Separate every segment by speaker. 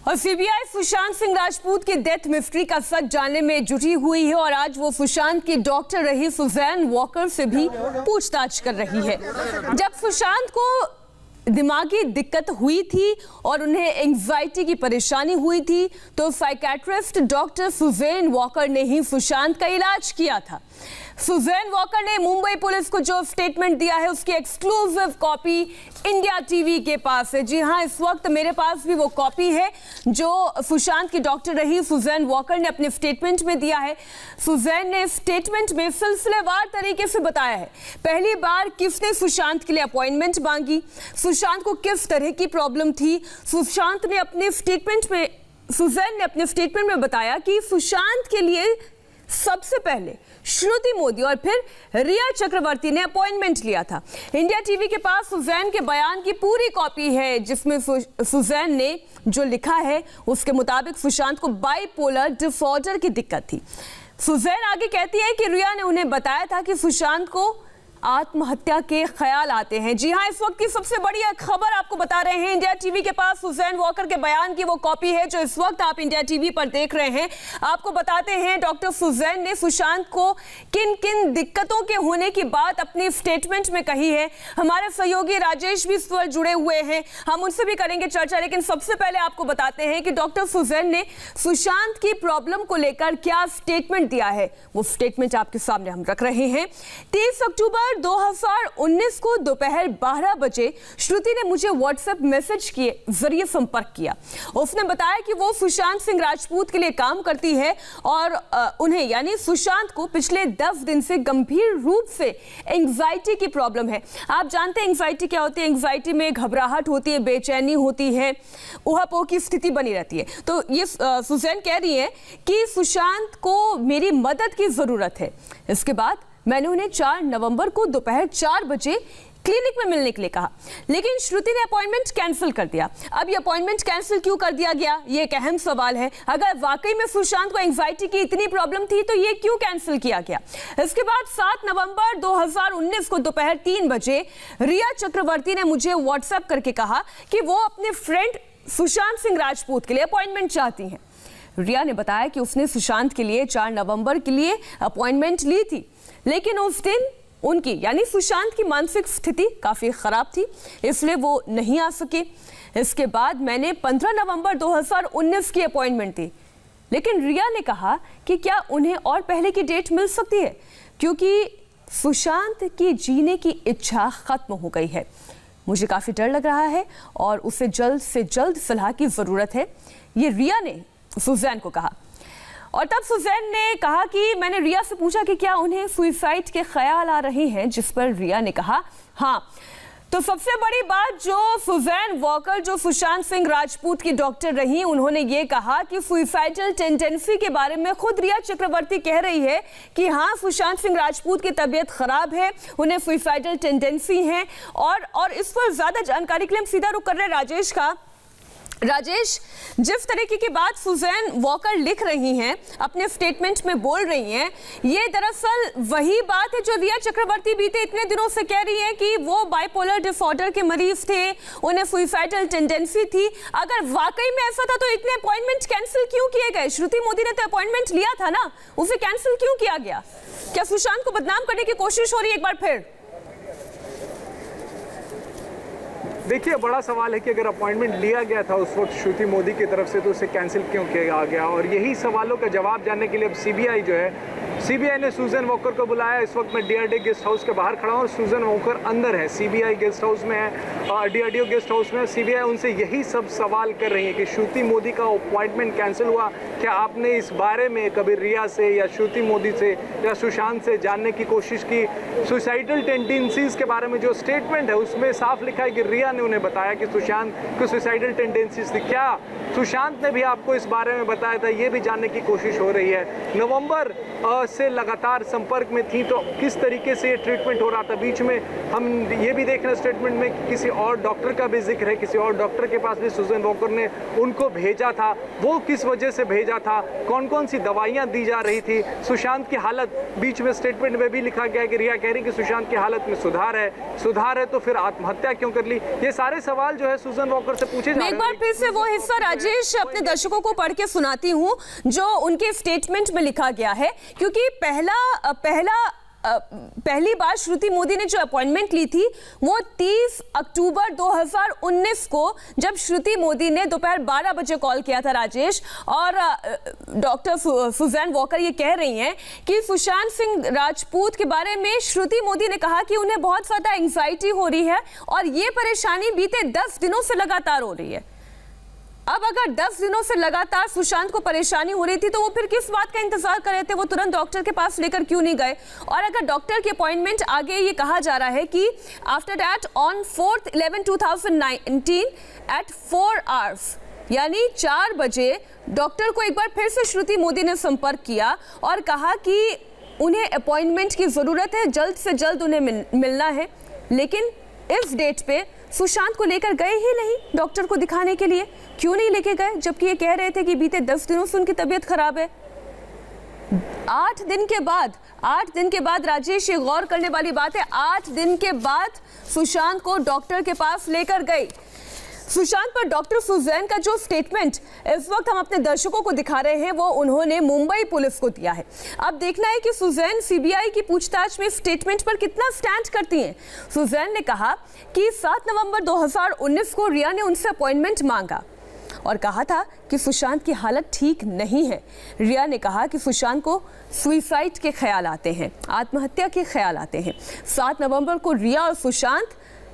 Speaker 1: और सीबीआई सुशांत सिंह राजपूत की death mystery का सच जानने में जुटी हुई है और आज वो सुशांत की डॉक्टर रही सुजैन वॉकर से भी पूछताछ कर रही है। जब सुशांत को दिमागी दिक्कत हुई थी और उन्हें एंजाइटी की परेशानी हुई थी तो साइकियाट्रिस्ट डॉक्टर सुजैन वॉकर ने ही सुशांत का इलाज किया था। सुजैन वॉकर ने मुंबई पुलिस को जो स्टेटमेंट दिया है उसकी एक्सक्लूसिव कॉपी इंडिया टीवी के पास है। जी हां, इस वक्त मेरे पास भी वो कॉपी है जो सुशांत की डॉक्टर रही सुजैन वॉकर ने अपने स्टेटमेंट में दिया है। सुजैन ने स्टेटमेंट में सिलसिलेवार तरीके से बताया है पहली बार किसने सुशांत के लिए अपॉइंटमेंट मांगी, सुशांत को किस तरह की प्रॉब्लम थी। सुजैन ने अपने स्टेटमेंट में बताया कि सुशांत के लिए सबसे पहले श्रुति मोदी और फिर रिया चक्रवर्ती ने अपॉइंटमेंट लिया था। इंडिया टीवी के पास सुजैन के बयान की पूरी कॉपी है जिसमें सुजैन ने जो लिखा है उसके मुताबिक सुशांत को बाइपोलर डिसऑर्डर की दिक्कत थी। सुजैन आगे कहती है कि रिया ने उन्हें बताया था कि सुशांत को आत्महत्या के ख्याल आते हैं। जी हां, इस वक्त की सबसे बड़ी खबर आपको बता रहे हैं। इंडिया टीवी के पास सुजैन वॉकर के बयान की वो कॉपी है जो इस वक्त आप इंडिया टीवी पर देख रहे हैं। आपको बताते हैं डॉक्टर सुजैन ने सुशांत को किन किन दिक्कतों के होने की बात अपनी स्टेटमेंट में कही है। हमारे सहयोगी राजेश भी इस पर जुड़े हुए हैं, हम उनसे भी करेंगे चर्चा, लेकिन सबसे पहले आपको बताते हैं कि डॉक्टर सुजैन ने सुशांत की प्रॉब्लम को लेकर क्या स्टेटमेंट दिया है। वो स्टेटमेंट आपके सामने हम रख रहे हैं। 30 अक्टूबर 2019 को दोपहर 12 बजे श्रुति ने मुझे व्हाट्सएप मैसेज के जरिए संपर्क किया। उसने बताया कि वो सुशांत सिंह राजपूत के लिए काम करती है और उन्हें यानी सुशांत को पिछले 10 दिन से गंभीर रूप से एंजाइटी की प्रॉब्लम है। आप जानते हैं एंजाइटी क्या होती है। एंजाइटी में घबराहट होती है, बेचैनी होती है, ऊहापोह की स्थिति बनी रहती है। तो ये सुजैन कह रही है कि सुशांत को मेरी मदद की जरूरत है। इसके बाद मैंने उन्हें 4 नवंबर को दोपहर 4 बजे क्लिनिक में मिलने के लिए कहा, लेकिन श्रुति ने अपॉइंटमेंट कैंसिल कर दिया। अब ये अपॉइंटमेंट कैंसिल क्यों कर दिया गया, ये एक अहम सवाल है। अगर वाकई में सुशांत को एंजाइटी की इतनी प्रॉब्लम थी तो ये क्यों कैंसिल किया गया। इसके बाद 7 नवंबर 2019 को दोपहर 3 बजे रिया चक्रवर्ती ने मुझे व्हाट्सएप करके कहा कि वो अपने फ्रेंड सुशांत सिंह राजपूत के लिए अपॉइंटमेंट चाहती हैं। रिया ने बताया कि उसने सुशांत के लिए 4 नवंबर के लिए अपॉइंटमेंट ली थी, लेकिन उस दिन उनकी यानी सुशांत की मानसिक स्थिति काफी खराब थी, इसलिए वो नहीं आ सके। इसके बाद मैंने 15 नवंबर 2019 की अपॉइंटमेंट दी, लेकिन रिया ने कहा कि क्या उन्हें और पहले की डेट मिल सकती है क्योंकि सुशांत की जीने की इच्छा खत्म हो गई है। मुझे काफी डर लग रहा है और उसे जल्द से जल्द सलाह की जरूरत है, ये रिया ने सुजैन को कहा। और तब सुजैन ने कहा कि मैंने रिया से पूछा कि क्या उन्हें सुसाइड के ख्याल आ रहे हैं, जिस पर रिया ने कहा हाँ। तो सबसे बड़ी बात जो सुजैन वॉकर जो सुशांत सिंह राजपूत की डॉक्टर रही, उन्होंने ये कहा कि सुसाइडल टेंडेंसी के बारे में खुद रिया चक्रवर्ती कह रही है कि हाँ, सुशांत सिंह राजपूत की तबीयत खराब है, उन्हें सुसाइडल टेंडेंसी है। और इस पर ज्यादा जानकारी के लिए हम सीधा रुख कर रहे हैं राजेश का। राजेश, जिस तरीके की बात सुजैन वॉकर लिख रही हैं, अपने स्टेटमेंट में बोल रही हैं, ये दरअसल वही बात है जो रिया चक्रवर्ती बीते इतने दिनों से कह रही है कि वो बाइपोलर डिसऑर्डर के मरीज थे, उन्हें सुसाइडल टेंडेंसी थी। अगर वाकई में ऐसा था तो इतने अपॉइंटमेंट कैंसिल क्यों किए गए? श्रुति मोदी ने तो अपॉइंटमेंट लिया था ना, उसे कैंसिल क्यों किया गया? क्या सुशांत को बदनाम करने की कोशिश हो रही है एक बार फिर?
Speaker 2: देखिए, बड़ा सवाल है कि अगर अपॉइंटमेंट लिया गया था उस वक्त श्रुति मोदी की तरफ से तो उसे कैंसिल क्यों किया गया। और यही सवालों का जवाब जानने के लिए अब सीबीआई जो है, सीबीआई ने सुजैन वॉकर को बुलाया। इस वक्त मैं डीआरडीओ गेस्ट हाउस के बाहर खड़ा हूँ और सुजैन वॉकर अंदर है, सीबीआई गेस्ट हाउस में है, डीआरडीओ गेस्ट हाउस में। सीबीआई उनसे यही सब सवाल कर रही है कि श्रुति मोदी का अपॉइंटमेंट कैंसिल हुआ, क्या आपने इस बारे में कभी रिया से या श्रुति मोदी से या सुशांत से जानने की कोशिश की। सुसाइडल टेंडेंसीज के बारे में जो स्टेटमेंट है उसमें साफ लिखा है कि रिया ने उन्हें बताया कि सुशांत को सुसाइडल टेंडेंसीज थी। क्या सुशांत ने भी आपको इस बारे में बताया था, ये भी जानने की कोशिश हो रही है। नवंबर से लगातार संपर्क में थी, तो किस तरीके से ये ट्रीटमेंट हो रहा था। बीच में हम ये भी देख रहे हैं स्टेटमेंट में कि किसी और डॉक्टर का भी जिक्र है, किसी और डॉक्टर के पास भी सुजैन वॉकर ने उनको भेजा था। वो किस वजह से भेजा था, कौन कौन सी दवाइयाँ दी जा रही थी, सुशांत की हालत, बीच में स्टेटमेंट में भी लिखा गया है कि रिया कह रही कि सुशांत की हालत में सुधार है तो फिर आत्महत्या क्यों कर ली। ये सारे सवाल जो है सुजैन वॉकर से पूछे जा रहे हैं।
Speaker 1: एक बार फिर से वो हिस्सा राजेश अपने दर्शकों को पढ़ के सुनाती हूं जो उनके स्टेटमेंट में लिखा गया है, क्योंकि पहली बार श्रुति मोदी ने जो अपॉइंटमेंट ली थी वो 30 अक्टूबर 2019 को, जब श्रुति मोदी ने दोपहर 12 बजे कॉल किया था राजेश, और डॉक्टर सुजैन वॉकर ये कह रही हैं कि सुशांत सिंह राजपूत के बारे में श्रुति मोदी ने कहा कि उन्हें बहुत ज़्यादा एंग्जाइटी हो रही है और ये परेशानी बीते 10 दिनों से लगातार हो रही है। अब अगर 10 दिनों से लगातार सुशांत को परेशानी हो रही थी तो वो फिर किस बात का इंतजार कर रहे थे, वो तुरंत डॉक्टर के पास लेकर क्यों नहीं गए। और अगर डॉक्टर की अपॉइंटमेंट आगे ये कहा जा रहा है कि after that on 4/11/2019 at 4 hours, यानी 4 बजे डॉक्टर को एक बार फिर से श्रुति मोदी ने संपर्क किया और कहा कि उन्हें अपॉइंटमेंट की ज़रूरत है, जल्द से जल्द उन्हें मिलना है। लेकिन इस डेट पे सुशांत को लेकर गए ही नहीं डॉक्टर को दिखाने के लिए। क्यों नहीं लेके गए, जबकि ये कह रहे थे कि बीते 10 दिनों से उनकी तबीयत खराब है। 8 दिन के बाद राजेश, ये गौर करने वाली बात है, 8 दिन के बाद सुशांत को डॉक्टर के पास लेकर गई। सुशांत पर डॉक्टर सुजैन का जो स्टेटमेंट इस वक्त हम अपने दर्शकों को दिखा रहे हैं वो उन्होंने मुंबई पुलिस को दिया है। अब देखना है कि सुजैन सीबीआई की पूछताछ में स्टेटमेंट पर कितना स्टैंड करती हैं। सुजैन ने कहा कि 7 नवंबर 2019 को रिया ने उनसे अपॉइंटमेंट मांगा और कहा था कि सुशांत की हालत ठीक नहीं है। रिया ने कहा कि सुशांत को सुसाइड के ख्याल आते हैं, आत्महत्या के ख्याल आते हैं। 7 नवंबर को रिया और सुशांत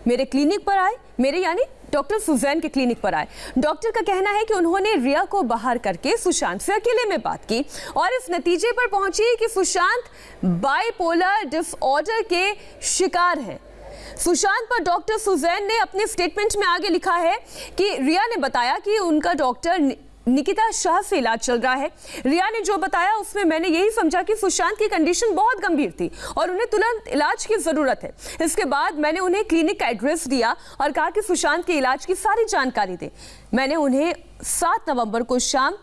Speaker 1: मेरे क्लिनिक पर आए, मेरे यानी डॉक्टर सुजैन के क्लिनिक पर आए। डॉक्टर का कहना है कि उन्होंने रिया को बाहर करके सुशांत से अकेले में बात की और इस नतीजे पर पहुंची कि सुशांत बाइपोलर डिसऑर्डर के शिकार हैं। सुशांत पर डॉक्टर सुजैन ने अपने स्टेटमेंट में आगे लिखा है कि रिया ने बताया कि उनका डॉक्टर निकिता शाह से इलाज चल रहा है। रिया ने जो बताया उसमें मैंने यही समझा कि सुशांत की कंडीशन बहुत गंभीर थी और उन्हें तुरंत इलाज की ज़रूरत है। इसके बाद मैंने उन्हें क्लिनिक का एड्रेस दिया और कहा कि सुशांत के इलाज की सारी जानकारी दें। मैंने उन्हें 7 नवंबर को शाम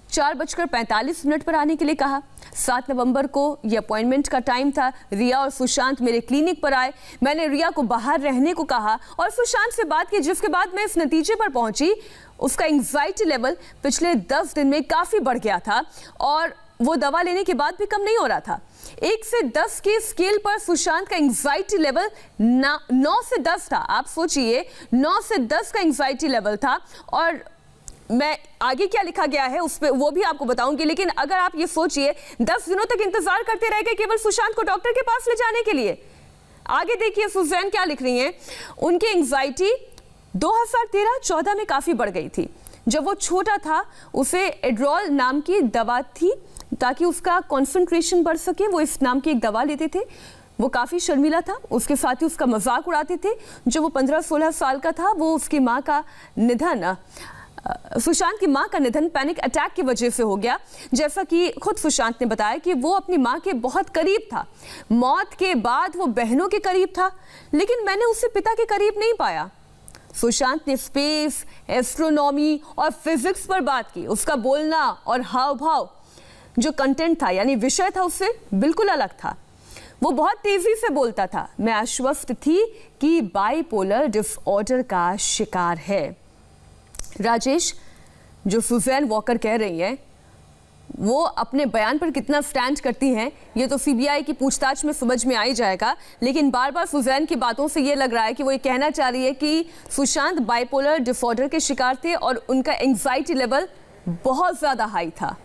Speaker 1: 4:45 पर आने के लिए कहा। 7 नवंबर को ये अपॉइंटमेंट का टाइम था। रिया और सुशांत मेरे क्लिनिक पर आए। मैंने रिया को बाहर रहने को कहा और सुशांत से बात की, जिसके बाद मैं इस नतीजे पर पहुंची उसका एंग्जाइटी लेवल पिछले 10 दिन में काफ़ी बढ़ गया था और वो दवा लेने के बाद भी कम नहीं हो रहा था। 1 से 10 की स्केल पर सुशांत का एंग्जाइटी लेवल 9 से 10 था। आप सोचिए 9 से 10 का एंग्जाइटी लेवल था। और मैं आगे क्या लिखा गया है उस पर वो भी आपको बताऊंगी, लेकिन अगर आप ये सोचिए 10 दिनों तक इंतजार करते रह गए केवल सुशांत को डॉक्टर के पास ले जाने के लिए। आगे देखिए सुजैन क्या लिख रही हैं। उनकी एंग्जाइटी 2013-14 में काफ़ी बढ़ गई थी। जब वो छोटा था उसे एड्रोल नाम की दवा थी ताकि उसका कॉन्सेंट्रेशन बढ़ सके। वो इस नाम की एक दवा लेते थे। वो काफ़ी शर्मीला था, उसके साथ ही उसका मजाक उड़ाते थे। जब वो 15-16 साल का था वो उसकी माँ का निधन सुशांत की मां का निधन पैनिक अटैक की वजह से हो गया। जैसा कि खुद सुशांत ने बताया कि वो अपनी मां के बहुत करीब था। मौत के बाद वो बहनों के करीब था, लेकिन मैंने उसे पिता के करीब नहीं पाया। सुशांत ने स्पेस, एस्ट्रोनॉमी और फिजिक्स पर बात की। उसका बोलना और हाव भाव जो कंटेंट था यानी विषय था उससे बिल्कुल अलग था। वो बहुत तेजी से बोलता था। मैं आश्वस्त थी कि बाइपोलर डिसऑर्डर का शिकार है। राजेश, जो सुजैन वॉकर कह रही हैं वो अपने बयान पर कितना स्टैंड करती हैं ये तो सीबीआई की पूछताछ में समझ में आ ही जाएगा, लेकिन बार बार सुजैन की बातों से ये लग रहा है कि वो ये कहना चाह रही है कि सुशांत बाइपोलर डिसऑर्डर के शिकार थे और उनका एंग्जाइटी लेवल बहुत ज़्यादा हाई था।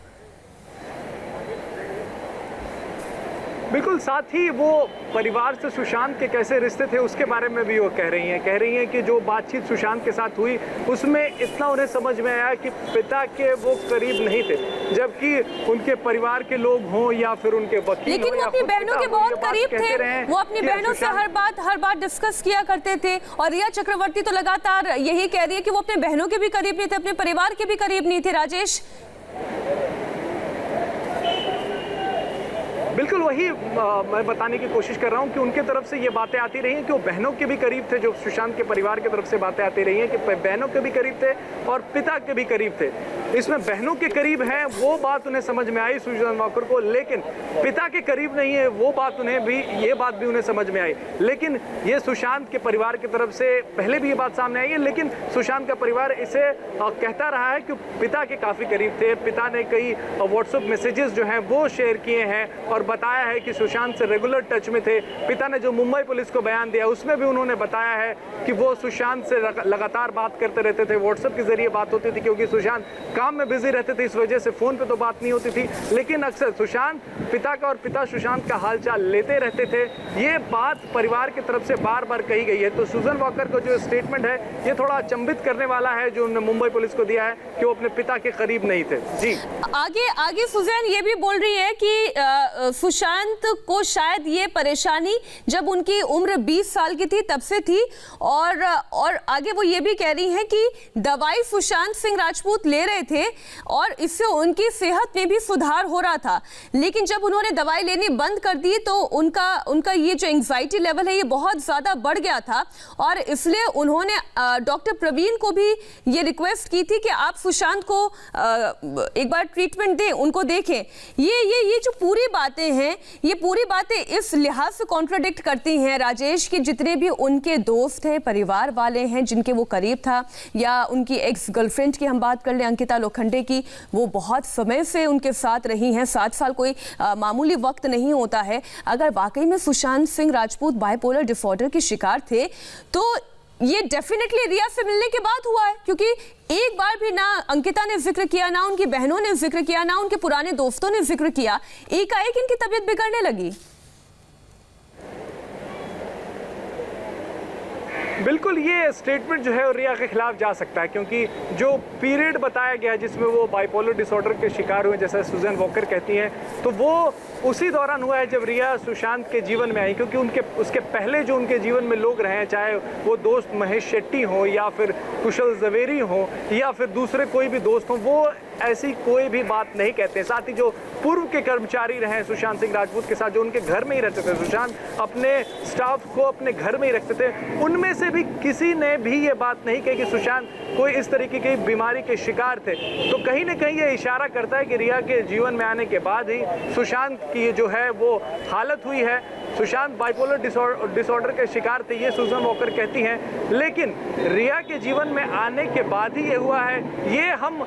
Speaker 2: बिल्कुल, साथ ही वो परिवार से सुशांत के कैसे रिश्ते थे उसके बारे में भी वो कह रही हैं कि जो बातचीत सुशांत के साथ हुई उसमें इतना उन्हें समझ में आया कि पिता के वो करीब नहीं थे, जबकि उनके परिवार के लोग हों या फिर उनके वकील,
Speaker 1: लेकिन वो अपनी बहनों के बहुत करीब थे। वो अपनी बहनों से हर बात डिस्कस किया करते थे। और रिया चक्रवर्ती तो लगातार यही कह रही है कि वो अपने बहनों के भी करीब नहीं थे, अपने परिवार के भी करीब नहीं थे। राजेश,
Speaker 2: बिल्कुल वही मैं बताने की कोशिश कर रहा हूँ कि उनके तरफ से ये बातें आती रही हैं कि वो बहनों के भी करीब थे, जो सुशांत के परिवार की तरफ से बातें आती रही हैं कि बहनों के भी करीब थे और पिता के भी करीब थे। इसमें बहनों के करीब हैं वो बात उन्हें समझ में आई सुजन वॉकर को, लेकिन पिता के करीब नहीं है वो बात ये बात भी उन्हें समझ में आई। लेकिन ये सुशांत के परिवार की तरफ से पहले भी ये बात सामने आई है, लेकिन सुशांत का परिवार इसे कहता रहा है कि पिता के काफ़ी करीब थे। पिता ने कई व्हाट्सएप मैसेजेस जो हैं वो शेयर किए हैं और बताया है कि सुशांत से रेगुलर टच में थे। पिता ने जो मुंबई पुलिस को बयान दिया उसमें भी उन्होंने बताया है कि वो सुशांत से लगातार बात करते रहते थे, व्हाट्सएप के जरिए बात होती थी, क्योंकि सुशांत काम में बिजी रहते थे, इस वजह से फ़ोन पे तो बात नहीं होती थी। लेकिन अक्सर सुशांत पिता का और पिता सुशांत का हालचाल लेते रहते थे। ये बात परिवार की तरफ से बार बार कही गई है। तो सुजन वॉकर का जो स्टेटमेंट है ये थोड़ा अचंभित करने वाला है जो उन्होंने मुंबई पुलिस को दिया है कि वो अपने पिता के करीब नहीं थे। जी
Speaker 1: आगे सुजैन ये भी बोल रही है कि सुशांत को शायद ये परेशानी जब उनकी उम्र 20 साल की थी तब से थी, और आगे वो ये भी कह रही है कि दवाई सुशांत सिंह राजपूत ले रहे थे और इससे उनकी सेहत में भी सुधार हो रहा था, लेकिन जब उन्होंने दवाई लेनी बंद कर दी तो उनका ये जो एंजाइटी लेवल है ये बहुत ज़्यादा बढ़ गया था, और इसलिए उन्होंने डॉक्टर प्रवीण को भी ये रिक्वेस्ट की थी कि आप सुशांत को एक बार ट्रीटमेंट दें, उनको देखें। ये जो पूरी बातें हैं ये पूरी बातें इस लिहाज से कॉन्ट्राडिक्ट करती हैं राजेश कि जितने भी उनके दोस्त हैं, परिवार वाले हैं जिनके वो करीब था, या उनकी एक्स गर्लफ्रेंड की हम बात कर लें अंकिता लोखंडे की, वो बहुत समय से उनके साथ रही हैं। 7 साल कोई मामूली वक्त नहीं होता है। अगर वाकई में सुशांत सिंह राजपूत बाइपोलर डिसऑर्डर के शिकार थे तो ये डेफिनेटली रिया से मिलने के बाद हुआ है, क्योंकि एक बार भी ना अंकिता ने जिक्र किया, ना उनकी बहनों ने जिक्र किया, ना उनके पुराने दोस्तों ने जिक्र किया। एकाएक इनकी तबीयत बिगड़ने लगी।
Speaker 2: बिल्कुल ये स्टेटमेंट जो है रिया के खिलाफ जा सकता है, क्योंकि जो पीरियड बताया गया जिसमें वो बाइपोलर डिसऑर्डर के शिकार हुए, जैसा सुजन वॉकर कहती हैं, तो वो उसी दौरान हुआ है जब रिया सुशांत के जीवन में आई। क्योंकि उसके पहले जो उनके जीवन में लोग रहे हैं, चाहे वो दोस्त महेश शेट्टी हो या फिर कुशल जवेरी हो या फिर दूसरे कोई भी दोस्त हो, वो ऐसी कोई भी बात नहीं कहते। साथ ही जो पूर्व के कर्मचारी रहे सुशांत सिंह राजपूत के साथ, जो उनके घर में ही रहते थे, सुशांत अपने स्टाफ को अपने घर में ही रखते थे, उनमें से भी किसी ने भी ये बात नहीं कही कि सुशांत कोई इस तरीके की बीमारी के शिकार थे। तो कहीं ना कहीं ये इशारा करता है कि रिया के जीवन में आने के बाद ही सुशांत की जो है वो हालत हुई है। सुशांत बाइपोलर डिसऑर्डर के शिकार थे, ये सुजन वॉकर कहती हैं, लेकिन रिया के जीवन में आने के बाद ही ये हुआ है। ये हम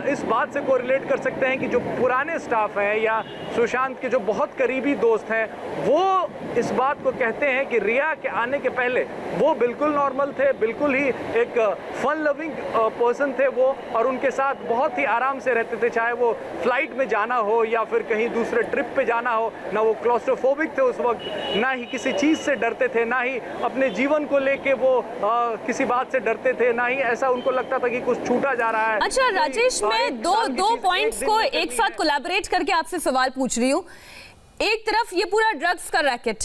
Speaker 2: इस बात से कोरिलेट कर सकते हैं कि जो पुराने स्टाफ हैं या सुशांत के जो बहुत करीबी दोस्त हैं, वो इस बात को कहते हैं कि रिया के आने के पहले वो बिल्कुल नॉर्मल थे, बिल्कुल ही एक फन लविंग पर्सन थे वो, और उनके साथ बहुत ही आराम से रहते थे। चाहे वो फ्लाइट में जाना हो या फिर कहीं दूसरे ट्रिप पे जाना हो, ना वो क्लॉस्ट्रोफोबिक थे उस वक्त, ना ही किसी चीज़ से डरते थे, ना ही अपने जीवन को लेके वो किसी बात से डरते थे, ना ही ऐसा उनको लगता था कि कुछ छूटा जा रहा है।
Speaker 1: अच्छा राजेश, मैं दो पॉइंट्स को एक साथ कोलैबोरेट करके आपसे सवाल पूछ रही हूँ। एक तरफ ये पूरा ड्रग्स का रैकेट,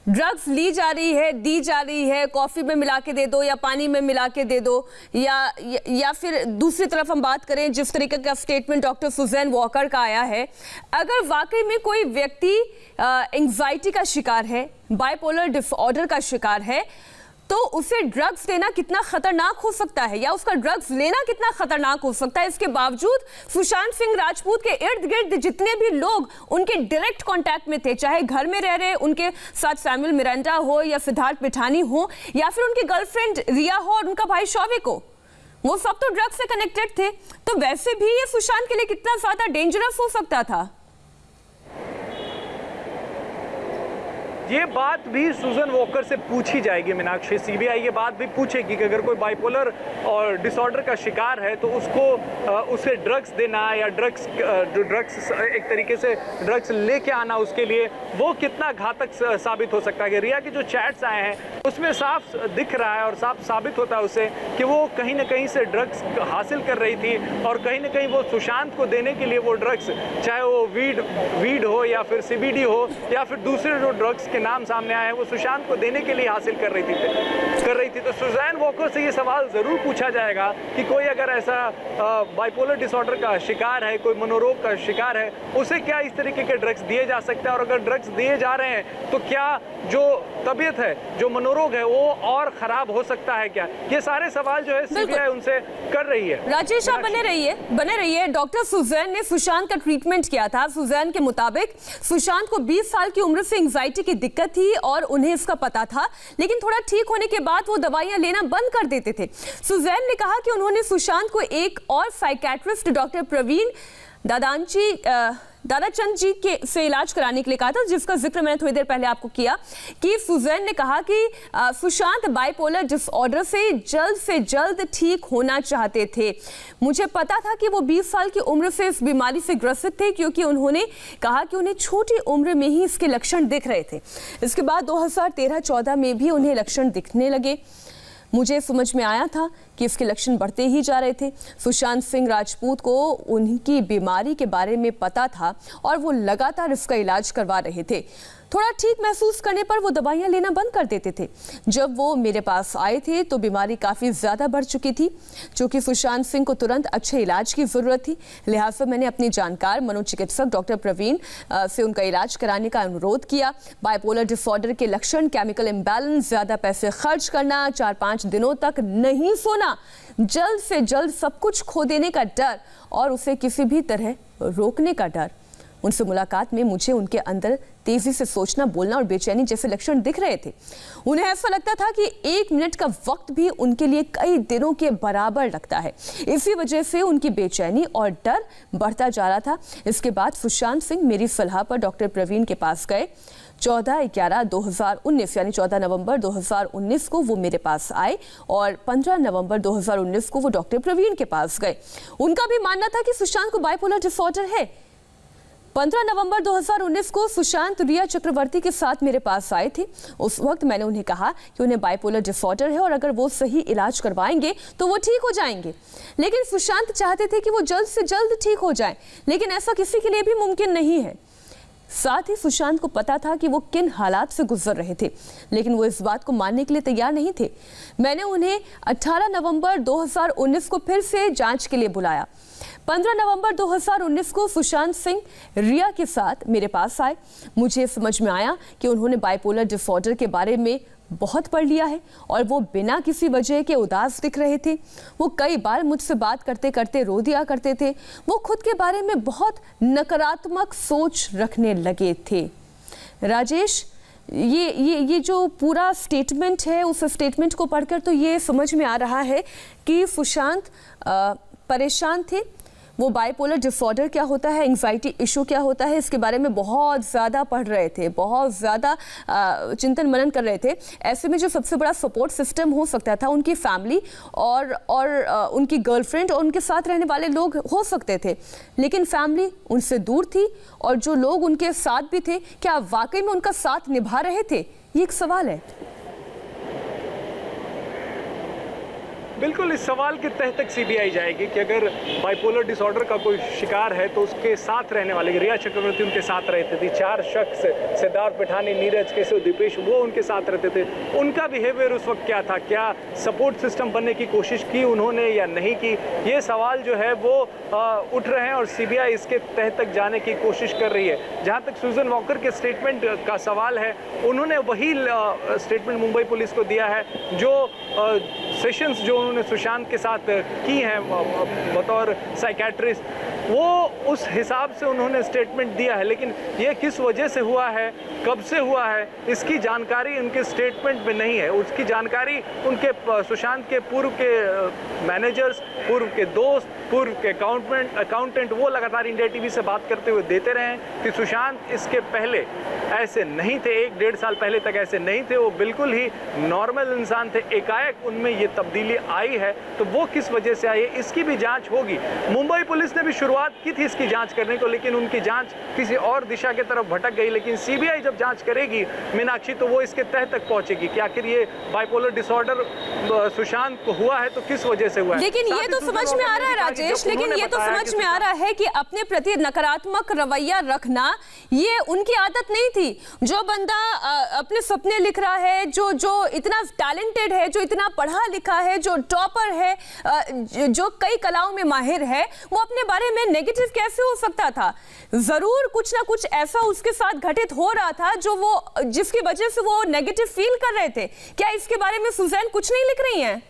Speaker 1: ड्रग्स ली जा रही है, दी जा रही है, कॉफ़ी में मिला के दे दो या पानी में मिला के दे दो, या फिर दूसरी तरफ हम बात करें जिस तरीके का स्टेटमेंट डॉक्टर सुजैन वॉकर का आया है, अगर वाकई में कोई व्यक्ति एंजाइटी का शिकार है, बाइपोलर डिसऑर्डर का शिकार है, तो उसे ड्रग्स देना कितना खतरनाक हो सकता है, या उसका ड्रग्स लेना कितना खतरनाक हो सकता है। इसके बावजूद सुशांत सिंह राजपूत के इर्द गिर्द जितने भी लोग उनके डायरेक्ट कांटेक्ट में थे, चाहे घर में रह रहे उनके साथ सैमुअल मिरांडा हो या सिद्धार्थ पिठानी हो या फिर उनकी गर्लफ्रेंड रिया हो और उनका भाई शौविक हो, वो सब तो ड्रग्स से कनेक्टेड थे। तो वैसे भी ये सुशांत के लिए कितना ज्यादा डेंजरस हो सकता था।
Speaker 2: ये बात भी सुजन वॉकर से पूछी जाएगी मीनाक्षी। सीबीआई ये बात भी पूछेगी कि अगर कोई बाइपोलर और डिसऑर्डर का शिकार है तो उसे ड्रग्स देना या ड्रग्स एक तरीके से ड्रग्स लेके आना उसके लिए वो कितना घातक साबित हो सकता है। कि रिया की जो चैट्स आए हैं उसमें साफ दिख रहा है और साफ साबित होता है उससे कि वो कहीं ना कहीं से ड्रग्स हासिल कर रही थी, और कहीं ना कहीं वो सुशांत को देने के लिए वो ड्रग्स, चाहे वो वीड हो या फिर CBD हो या फिर दूसरे जो ड्रग्स जिसके नाम सामने आए हैं वो सुशांत को देने के लिए हासिल कर रही थी। तो सुजैन वॉकर से ये सवाल ज़रूर पूछा जाएगा कि कोई अगर ऐसा बाइपोलर डिसऑर्डर का शिकार है, कोई मनोरोग का शिकार है, उसे क्या इस तरीके के ड्रग्स दिए जा सकते हैं, और अगर ड्रग्स दिए जा रहे हैं तो क्या जो तबीयत है, जो मनोरोग है, वो और खराब हो सकता है क्या? ये सारे सवाल जो है सीबीआई उनसे कर रही है।
Speaker 1: राजेश, आप बने रहिए। डॉक्टर सुजैन ने सुशांत का ट्रीटमेंट किया था। सुजैन के मुताबिक सुशांत को 20 साल की उम्र से एंजाइटी की दिक्कत थी और उन्हें इसका पता था, लेकिन थोड़ा ठीक होने के बाद वो दवाइयां लेना बंद कर देते थे। सुजैन ने कहा कि उन्होंने सुशांत को एक और साइकेट्रिस्ट डॉक्टर प्रवीण दादाचंद जी से इलाज कराने के लिए कहा था, जिसका जिक्र मैंने थोड़ी देर पहले आपको किया कि सुजैन ने कहा कि सुशांत बाइपोलर डिसऑर्डर से जल्द ठीक होना चाहते थे। मुझे पता था कि वो 20 साल की उम्र से इस बीमारी से ग्रसित थे, क्योंकि उन्होंने कहा कि उन्हें छोटी उम्र में ही इसके लक्षण दिख रहे थे। इसके बाद 2013-14 में भी उन्हें लक्षण दिखने लगे। मुझे समझ में आया था कि इसके लक्षण बढ़ते ही जा रहे थे। सुशांत सिंह राजपूत को उनकी बीमारी के बारे में पता था और वो लगातार इसका इलाज करवा रहे थे। थोड़ा ठीक महसूस करने पर वो दवाइयां लेना बंद कर देते थे। जब वो मेरे पास आए थे तो बीमारी काफ़ी ज़्यादा बढ़ चुकी थी। चूँकि सुशांत सिंह को तुरंत अच्छे इलाज की ज़रूरत थी, लिहाजा मैंने अपनी जानकार मनोचिकित्सक डॉक्टर प्रवीण से उनका इलाज कराने का अनुरोध किया। बाइपोलर डिसऑर्डर के लक्षण केमिकल इम्बैलेंस, ज़्यादा पैसे खर्च करना, 4-5 दिनों तक नहीं सोना, जल्द से जल्द सब कुछ खो देने का डर और उसे किसी भी तरह रोकने का डर। उनसे मुलाकात में मुझे उनके अंदर तेजी से सोचना, बोलना और बेचैनी जैसे लक्षण दिख रहे थे। उन्हें ऐसा लगता था कि 1 मिनट का वक्त भी उनके लिए कई दिनों के बराबर लगता है। इसी वजह से उनकी बेचैनी और डर बढ़ता जा रहा था। इसके बाद सुशांत सिंह मेरी सलाह पर डॉक्टर प्रवीण के पास गए। 14/11/2019 यानी 14 नवंबर 2019 को वो मेरे पास आए और 15 नवंबर 2019 को वो डॉक्टर प्रवीण के पास गए। उनका भी मानना था कि सुशांत को बाइपोलर डिसऑर्डर है। 15 नवंबर 2019 को सुशांत रिया चक्रवर्ती के साथ मेरे पास आए थे। उस वक्त मैंने उन्हें कहा कि उन्हें बाइपोलर डिसऑर्डर है और अगर वो सही इलाज करवाएंगे तो वो ठीक हो जाएंगे। लेकिन सुशांत चाहते थे कि वो जल्द से जल्द ठीक हो जाए, लेकिन ऐसा किसी के लिए भी मुमकिन नहीं है। साथ ही सुशांत को पता था कि वो किन हालात से गुजर रहे थे, लेकिन वो इस बात को मानने के लिए तैयार नहीं थे। मैंने उन्हें 18 नवंबर 2019 को फिर से जांच के लिए बुलाया। 15 नवंबर 2019 को सुशांत सिंह रिया के साथ मेरे पास आए। मुझे समझ में आया कि उन्होंने बाइपोलर डिसऑर्डर के बारे में बहुत पढ़ लिया है और वो बिना किसी वजह के उदास दिख रहे थे। वो कई बार मुझसे बात करते करते रो दिया करते थे। वो खुद के बारे में बहुत नकारात्मक सोच रखने लगे थे। राजेश, ये जो पूरा स्टेटमेंट है, उस स्टेटमेंट को पढ़कर तो ये समझ में आ रहा है कि सुशांत परेशान थे। वो बाइपोलर डिसऑर्डर क्या होता है, एंजाइटी इशू क्या होता है, इसके बारे में बहुत ज़्यादा पढ़ रहे थे, बहुत ज़्यादा चिंतन मनन कर रहे थे। ऐसे में जो सबसे बड़ा सपोर्ट सिस्टम हो सकता था उनकी फैमिली और उनकी गर्लफ्रेंड और उनके साथ रहने वाले लोग हो सकते थे, लेकिन फैमिली उनसे दूर थी और जो लोग उनके साथ भी थे, क्या वाकई में उनका साथ निभा रहे थे? ये एक सवाल है।
Speaker 2: बिल्कुल, इस सवाल के तह तक सीबीआई जाएगी कि अगर बाइपोलर डिसऑर्डर का कोई शिकार है तो उसके साथ रहने वाले, रिया चक्रवर्ती उनके साथ रहते थे, 4 शख्स, सिद्धार्थ पिठानी, नीरज केशव, दीपेश, वो उनके साथ रहते थे। उनका बिहेवियर उस वक्त क्या था? क्या सपोर्ट सिस्टम बनने की कोशिश की उन्होंने या नहीं की? ये सवाल जो है वो उठ रहे हैं और सीबीआई इसके तह तक जाने की कोशिश कर रही है। जहाँ तक सुजैन वॉकर के स्टेटमेंट का सवाल है, उन्होंने वही स्टेटमेंट मुंबई पुलिस को दिया है जो सेशंस जो उन्होंने सुशांत के साथ की हैं बतौर साइकेट्रिस्ट, वो उस हिसाब से उन्होंने स्टेटमेंट दिया है। लेकिन ये किस वजह से हुआ है, कब से हुआ है, इसकी जानकारी उनके स्टेटमेंट में नहीं है। उसकी जानकारी उनके सुशांत के पूर्व के मैनेजर्स, पूर्व के दोस्त, पूर्व के अकाउंटेंट वो लगातार इंडिया टीवी से बात करते हुए देते रहे हैं कि सुशांत इसके पहले ऐसे नहीं थे, 1-1.5 साल पहले तक ऐसे नहीं थे, वो बिल्कुल ही नॉर्मल इंसान थे। एकाएक उनमें ये तब्दीली आई है, तो वो किस वजह से आई है, इसकी भी जांच होगी। मुंबई पुलिस ने भी शुरुआत शुरुआत की थी इसकी जांच करने को, लेकिन उनकी जांच किसी और दिशा की तरफ भटक गई। लेकिन सीबीआई जब जांच करेगी मीनाक्षी, तो वो इसके तह तक पहुंचेगी कि आखिर ये बाइपोलर डिसऑर्डर सुशांत को हुआ है तो किस वजह से हुआ है।
Speaker 1: लेकिन ये तो समझ में आ रहा है राजेश, लेकिन ये तो समझ में आ रहा है कि अपने प्रति नकारात्मक रवैया रखना ये उनकी आदत नहीं थी। जो बंदा अपने सपने लिख रहा है, जो इतना टैलेंटेड है, जो इतना पढ़ा लिखा है, जो टॉपर है, जो कई कलाओं में माहिर है, वो अपने बारे में नेगेटिव कैसे हो सकता था? जरूर कुछ ना कुछ ऐसा उसके साथ घटित हो रहा था जिसकी वजह से वो नेगेटिव फील कर रहे थे। क्या इसके बारे में सुजैन कुछ नहीं लिख रही हैं?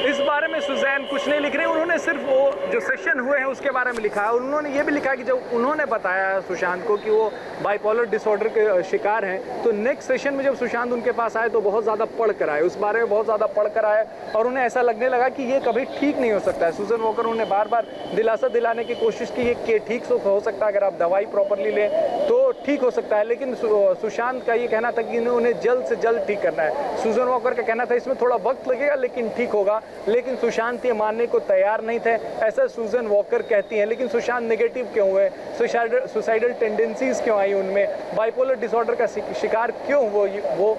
Speaker 2: इस बारे में सुजैन कुछ नहीं लिख रहे। उन्होंने सिर्फ वो जो सेशन हुए हैं उसके बारे में लिखा है, और उन्होंने ये भी लिखा है कि जब उन्होंने बताया सुशांत को कि वो बाइपोलर डिसऑर्डर के शिकार हैं, तो नेक्स्ट सेशन में जब सुशांत उनके पास आए तो बहुत ज़्यादा पढ़ कर आए, उस बारे में बहुत ज़्यादा पढ़ कर आए, और उन्हें ऐसा लगने लगा कि ये कभी ठीक नहीं हो सकता है। सुजन वॉकर उन्हें बार बार दिलासा दिलाने की कोशिश की कि ठीक हो सकता है, अगर आप दवाई प्रॉपरली लें तो ठीक हो सकता है। लेकिन सुशांत का ये कहना था कि उन्हें जल्द से जल्द ठीक करना है। सुजन वॉकर का कहना था इसमें थोड़ा वक्त लगेगा लेकिन ठीक होगा। लेकिन सुशांत ये मानने को तैयार नहीं थे, ऐसा सुजन वॉकर कहती हैं। लेकिन सुशांत नेगेटिव क्यों हुए? सुसाइडल टेंडेंसीज क्यों आई उनमें? बाइपोलर डिसऑर्डर का शिकार क्यों वो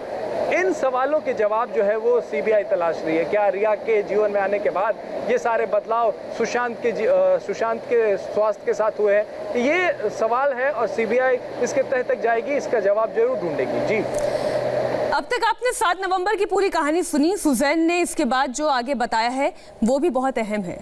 Speaker 2: इन सवालों के जवाब जो है वो सीबीआई तलाश रही है। क्या रिया के जीवन में आने के बाद ये सारे बदलाव सुशांत के स्वास्थ्य के साथ हुए हैं? ये सवाल है और सीबीआई इसके तह तक जाएगी, इसका जवाब जरूर ढूंढेगी। जी,
Speaker 1: अब तक आपने 7 नवंबर की पूरी कहानी सुनी। सुजैन ने इसके बाद जो आगे बताया है वो भी बहुत अहम है।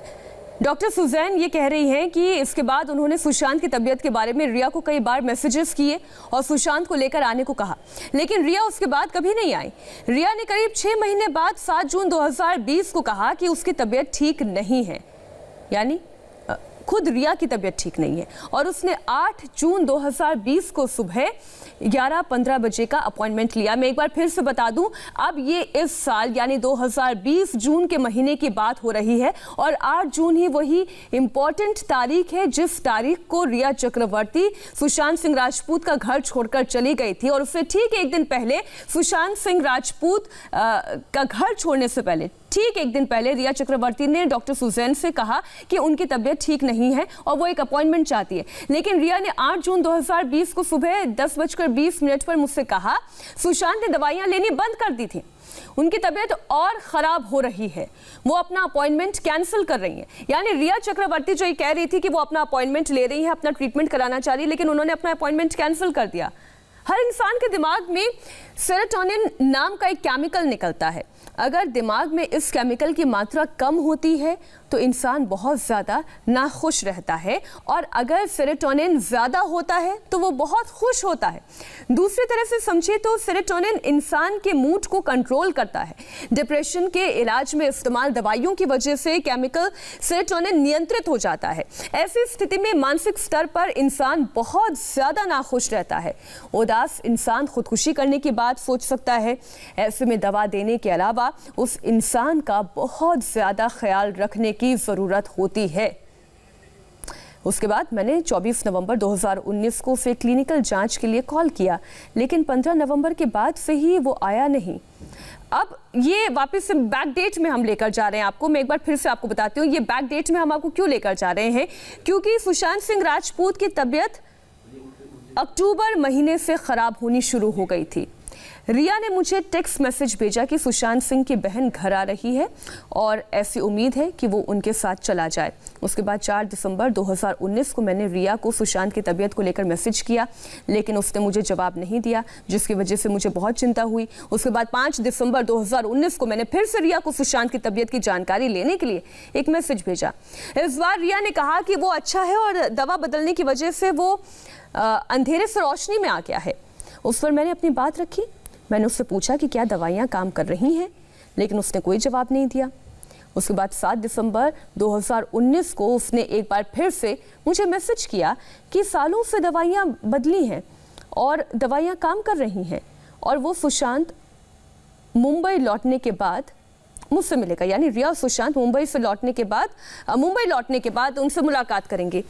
Speaker 1: डॉक्टर सुजैन ये कह रही हैं कि इसके बाद उन्होंने सुशांत की तबीयत के बारे में रिया को कई बार मैसेजेस किए और सुशांत को लेकर आने को कहा, लेकिन रिया उसके बाद कभी नहीं आई। रिया ने करीब 6 महीने बाद 7 जून 2020 को कहा कि उसकी तबीयत ठीक नहीं है, यानी खुद रिया की तबीयत ठीक नहीं है, और उसने 8 जून 2020 को सुबह 11:15 बजे का अपॉइंटमेंट लिया। मैं एक बार फिर से बता दूं, अब ये इस साल यानी 2020 जून के महीने की बात हो रही है, और 8 जून ही वही इंपॉर्टेंट तारीख है जिस तारीख को रिया चक्रवर्ती सुशांत सिंह राजपूत का घर छोड़कर चली गई थी। और उससे ठीक एक दिन पहले सुशांत सिंह राजपूत का घर छोड़ने से पहले ठीक एक दिन पहले रिया चक्रवर्ती ने डॉक्टर सुजैन से कहा कि उनकी तबीयत ठीक नहीं है और वो एक अपॉइंटमेंट चाहती है। लेकिन रिया ने 8 जून 2020 को सुबह 10:20 पर मुझसे कहा सुशांत ने दवाइयां लेनी बंद कर दी थी, उनकी तबीयत और खराब हो रही है, वो अपना अपॉइंटमेंट कैंसिल कर रही है। यानी रिया चक्रवर्ती जो ये कह रही थी कि वो अपना अपॉइंटमेंट ले रही है, अपना ट्रीटमेंट कराना चाह रही है, लेकिन उन्होंने अपना अपॉइंटमेंट कैंसिल कर दिया। हर इंसान के दिमाग में सेरोटोनिन नाम का एक केमिकल निकलता है। अगर दिमाग में इस केमिकल की मात्रा कम होती है तो इंसान बहुत ज़्यादा नाखुश रहता है, और अगर सेरोटोनिन ज़्यादा होता है तो वो बहुत खुश होता है। दूसरी तरह से समझिए तो सेरोटोनिन इंसान के मूड को कंट्रोल करता है। डिप्रेशन के इलाज में इस्तेमाल दवाइयों की वजह से केमिकल सेरोटोनिन नियंत्रित हो जाता है। ऐसी स्थिति में मानसिक स्तर पर इंसान बहुत ज़्यादा नाखुश रहता है। उदास इंसान खुदकुशी करने की बात सोच सकता है। ऐसे में दवा देने के अलावा उस इंसान का बहुत ज़्यादा ख्याल रखने की ज़रूरत होती है। उसके बाद मैंने 24 नवंबर 2019 को उसे क्लिनिकल जांच के लिए कॉल किया, लेकिन 15 नवंबर के बाद से ही वो आया नहीं। अब ये वापस से बैक डेट में हम लेकर जा रहे हैं आपको। मैं एक बार फिर से आपको बताती हूँ ये बैक डेट में हम आपको क्यों लेकर जा रहे हैं, क्योंकि सुशांत सिंह राजपूत की तबीयत अक्टूबर महीने से खराब होनी शुरू हो गई थी। रिया ने मुझे टेक्स्ट मैसेज भेजा कि सुशांत सिंह की बहन घर आ रही है और ऐसी उम्मीद है कि वो उनके साथ चला जाए। उसके बाद 4 दिसंबर 2019 को मैंने रिया को सुशांत की तबीयत को लेकर मैसेज किया, लेकिन उसने मुझे जवाब नहीं दिया, जिसकी वजह से मुझे बहुत चिंता हुई। उसके बाद 5 दिसंबर 2019 को मैंने फिर से रिया को सुशांत की तबीयत की जानकारी लेने के लिए एक मैसेज भेजा। इस बार रिया ने कहा कि वो अच्छा है और दवा बदलने की वजह से वो अंधेरे से रोशनी में आ गया है। उस पर मैंने अपनी बात रखी। मैंने उससे पूछा कि क्या दवाइयाँ काम कर रही हैं, लेकिन उसने कोई जवाब नहीं दिया। उसके बाद 7 दिसंबर 2019 को उसने एक बार फिर से मुझे मैसेज किया कि सालों से दवाइयाँ बदली हैं और दवाइयाँ काम कर रही हैं, और वो सुशांत मुंबई लौटने के बाद मुझसे मिलेगा। यानी रिया और सुशांत मुंबई लौटने के बाद उनसे मुलाकात करेंगे।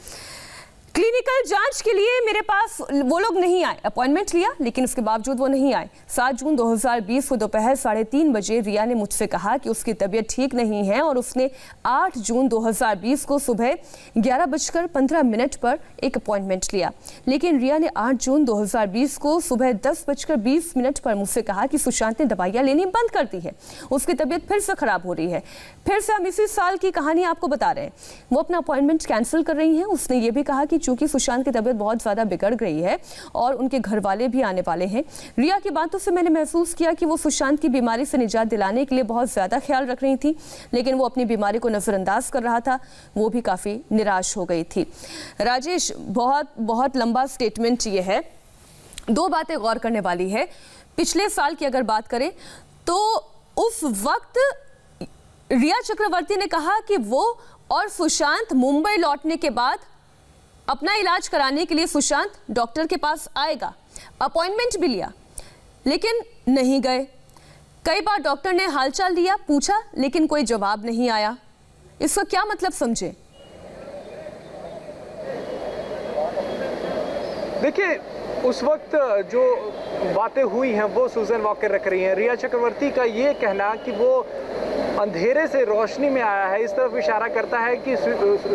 Speaker 1: क्लिनिकल जांच के लिए मेरे पास वो लोग नहीं आए, अपॉइंटमेंट लिया लेकिन उसके बावजूद वो नहीं आए। 7 जून 2020 को दोपहर 3:30 बजे रिया ने मुझसे कहा कि उसकी तबीयत ठीक नहीं है और उसने 8 जून 2020 को सुबह 11:15 पर एक अपॉइंटमेंट लिया। लेकिन रिया ने 8 जून 2020 को सुबह 10:20 पर मुझसे कहा कि सुशांत ने दवाइयाँ लेनी बंद कर दी है, उसकी तबीयत फिर से खराब हो रही है। फिर से हम इसी साल की कहानी आपको बता रहे हैं। वो अपना अपॉइंटमेंट कैंसिल कर रही हैं। उसने ये भी कहा कि चूंकि सुशांत की तबीयत बहुत ज़्यादा बिगड़ गई है और उनके घर वाले भी आने वाले हैं। रिया की बातों से मैंने महसूस किया कि वो सुशांत की बीमारी से निजात दिलाने के लिए बहुत ज़्यादा ख्याल रख रही थी, लेकिन वो अपनी बीमारी को नज़रअंदाज कर रहा था। वो भी काफ़ी निराश हो गई थी। राजेश, बहुत लंबा स्टेटमेंट ये है। 2 बातें गौर करने वाली है। पिछले साल की अगर बात करें तो उस वक्त रिया चक्रवर्ती ने कहा कि वो और सुशांत मुंबई लौटने के बाद अपना इलाज कराने के लिए सुशांत डॉक्टर के पास आएगा। अपॉइंटमेंट भी लिया लेकिन नहीं गए। कई बार डॉक्टर ने हालचाल लिया, पूछा, लेकिन कोई जवाब नहीं आया। इसका क्या मतलब समझे?
Speaker 2: देखिए, उस वक्त जो बातें हुई हैं वो सुजन वॉकर रख रही हैं। रिया चक्रवर्ती का ये कहना कि वो अंधेरे से रोशनी में आया है, इस तरफ इशारा करता है कि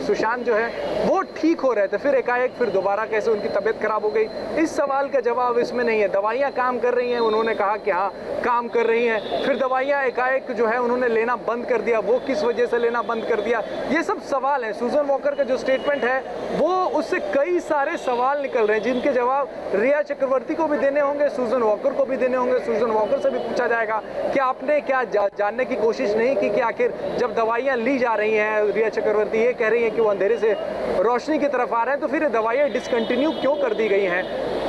Speaker 2: सुशांत जो है वो ठीक हो रहे थे, फिर एकाएक फिर दोबारा कैसे उनकी तबीयत खराब हो गई। इस सवाल का जवाब इसमें नहीं है। दवाइयाँ काम कर रही हैं, उन्होंने कहा कि हाँ काम कर रही हैं, फिर दवाइयाँ एकाएक जो है उन्होंने लेना बंद कर दिया। वो किस वजह से लेना बंद कर दिया, ये सब सवाल हैं। सुजन वॉकर का जो स्टेटमेंट है वो उससे कई सारे सवाल निकल रहे हैं जिनके जवाब रिया चक्रवर्ती को भी देने होंगे, सुजन वॉकर को भी देने होंगे। सुजन वॉकर से भी पूछा जाएगा कि आपने क्या जानने की कोशिश नहीं की कि आखिर जब दवाइयाँ ली जा रही हैं, रिया चक्रवर्ती ये कह रही हैं कि वो अंधेरे से रोशनी की तरफ आ रहे हैं, तो फिर ये दवाइयाँ डिसकंटिन्यू क्यों कर दी गई हैं?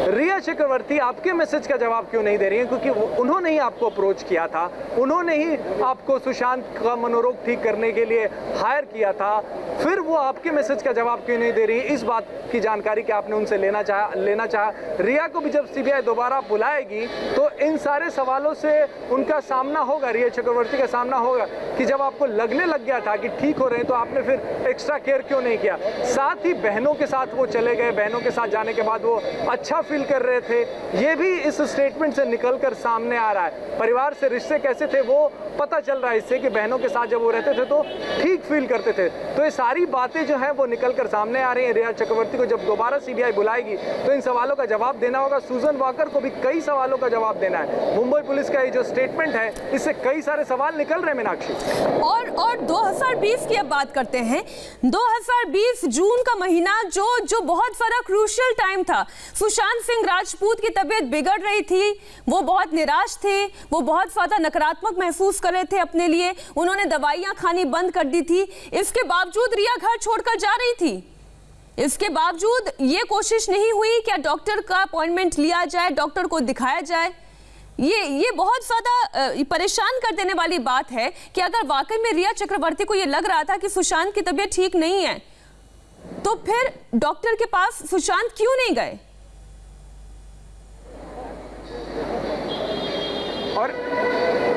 Speaker 2: रिया चक्रवर्ती आपके मैसेज का जवाब क्यों नहीं दे रही हैं? क्योंकि उन्होंने ही आपको अप्रोच किया था, उन्होंने ही आपको सुशांत का मनोरोग ठीक करने के लिए हायर किया था, फिर वो आपके मैसेज का जवाब क्यों नहीं दे रही? इस बात की जानकारी कि आपने उनसे लेना चाहा। रिया को भी जब सीबीआई दोबारा बुलाएगी तो इन सारे सवालों से उनका सामना होगा, रिया चक्रवर्ती का सामना होगा कि जब आपको लगने लग गया था कि ठीक हो रहे हैं तो आपने फिर एक्स्ट्रा केयर क्यों नहीं किया? साथ ही बहनों के साथ वो चले गए, बहनों के साथ जाने के बाद वो अच्छा फील कर रहे थे, ये भी इस स्टेटमेंट से निकलकर सामने आ रहा है। परिवार से रिश्ते कैसे थे वो पता चल रहा है इससे कि बहनों के साथ जब वो रहते थे तो ठीक फील करते थे। तो ये सारी बातें जो हैं वो निकलकर सामने आ रही हैं। रिया चक्रवर्ती को जब दोबारा सीबीआई बुलाएगी तो इन सवालों का जवाब देना होगा। सुजन वॉकर को भी कई सवालों का जवाब देना है। मुंबई पुलिस का ये जो स्टेटमेंट है इससे कई सारे सवाल निकल रहे हैं मीनाक्षी।
Speaker 1: और 2020 की अब बात करते हैं। 2020 जून का महीना जो बहुत सारा क्रूशियल टाइम था। सुशांत सिंह राजपूत की तबीयत बिगड़ रही थी, वो बहुत निराश थे, वो बहुत ज्यादा नकारात्मक महसूस कर रहे थे अपने लिए। उन्होंने दवाइयां खानी बंद कर दी थी। इसके बावजूद रिया घर छोड़कर जा रही थी। इसके बावजूद ये कोशिश नहीं हुई क्या डॉक्टर का अपॉइंटमेंट लिया जाए, डॉक्टर को दिखाया जाए। ये बहुत ज़्यादा परेशान कर देने वाली बात है कि अगर वाकई में रिया चक्रवर्ती को ये लग रहा था कि सुशांत की तबीयत ठीक नहीं है तो फिर डॉक्टर के पास सुशांत क्यों नहीं गए?
Speaker 2: और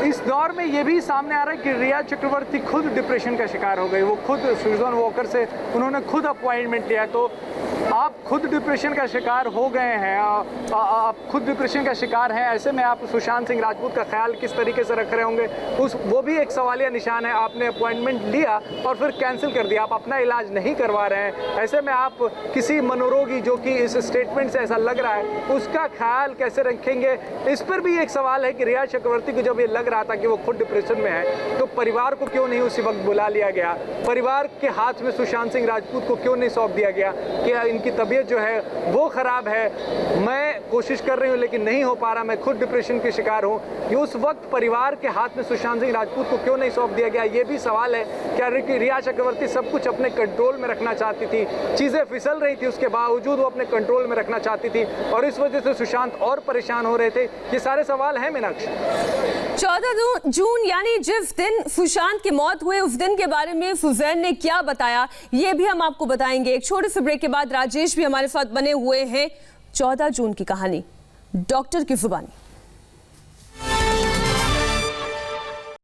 Speaker 2: इस दौर में ये भी सामने आ रहा है कि रिया चक्रवर्ती खुद डिप्रेशन का शिकार हो गई। वो खुद सुजन वॉकर से उन्होंने खुद अपॉइंटमेंट लिया। तो आप खुद डिप्रेशन का शिकार हो गए हैं, आप खुद डिप्रेशन का शिकार हैं, ऐसे में आप सुशांत सिंह राजपूत का ख्याल किस तरीके से रख रहे होंगे वो भी एक सवालिया निशान है। आपने अपॉइंटमेंट लिया और फिर कैंसिल कर दिया, आप अपना इलाज नहीं करवा रहे हैं। ऐसे में आप किसी मनोरोगी जो कि इस स्टेटमेंट से ऐसा लग रहा है उसका ख्याल कैसे रखेंगे? इस पर भी एक सवाल है कि रिया चक्रवर्ती को जब ये लग रहा था कि वो खुद डिप्रेशन में है तो परिवार को क्यों नहीं उसी वक्त बुला लिया गया? परिवार के हाथ में सुशांत सिंह राजपूत को क्यों नहीं सौंप दिया गया कि इनकी तबीयत जो है वो खराब है, मैं कोशिश कर रही हूँ लेकिन नहीं हो पा रहा, मैं खुद डिप्रेशन के शिकार हूँ। ये उस वक्त परिवार के हाथ में सुशांत सिंह राजपूत को क्यों नहीं सौंप दिया गया? ये भी सवाल है। क्या रिया चक्रवर्ती सब कुछ अपने कंट्रोल में रखना चाहती थी? चीज़ें फिसल रही थी, उसके बावजूद वो अपने कंट्रोल में रखना चाहती थी और इस वजह से सुशांत और परेशान हो रहे थे। ये सारे सवाल हैं मीनाक्षी।
Speaker 1: 14 जून यानी जिस दिन सुशांत की मौत हुई उस दिन के बारे में सुजैन ने क्या बताया ये भी हम आपको बताएंगे। एक छोटे से ब्रेक के बाद राजेश भी हमारे साथ बने हुए हैं। 14 जून की कहानी डॉक्टर की जुबानी।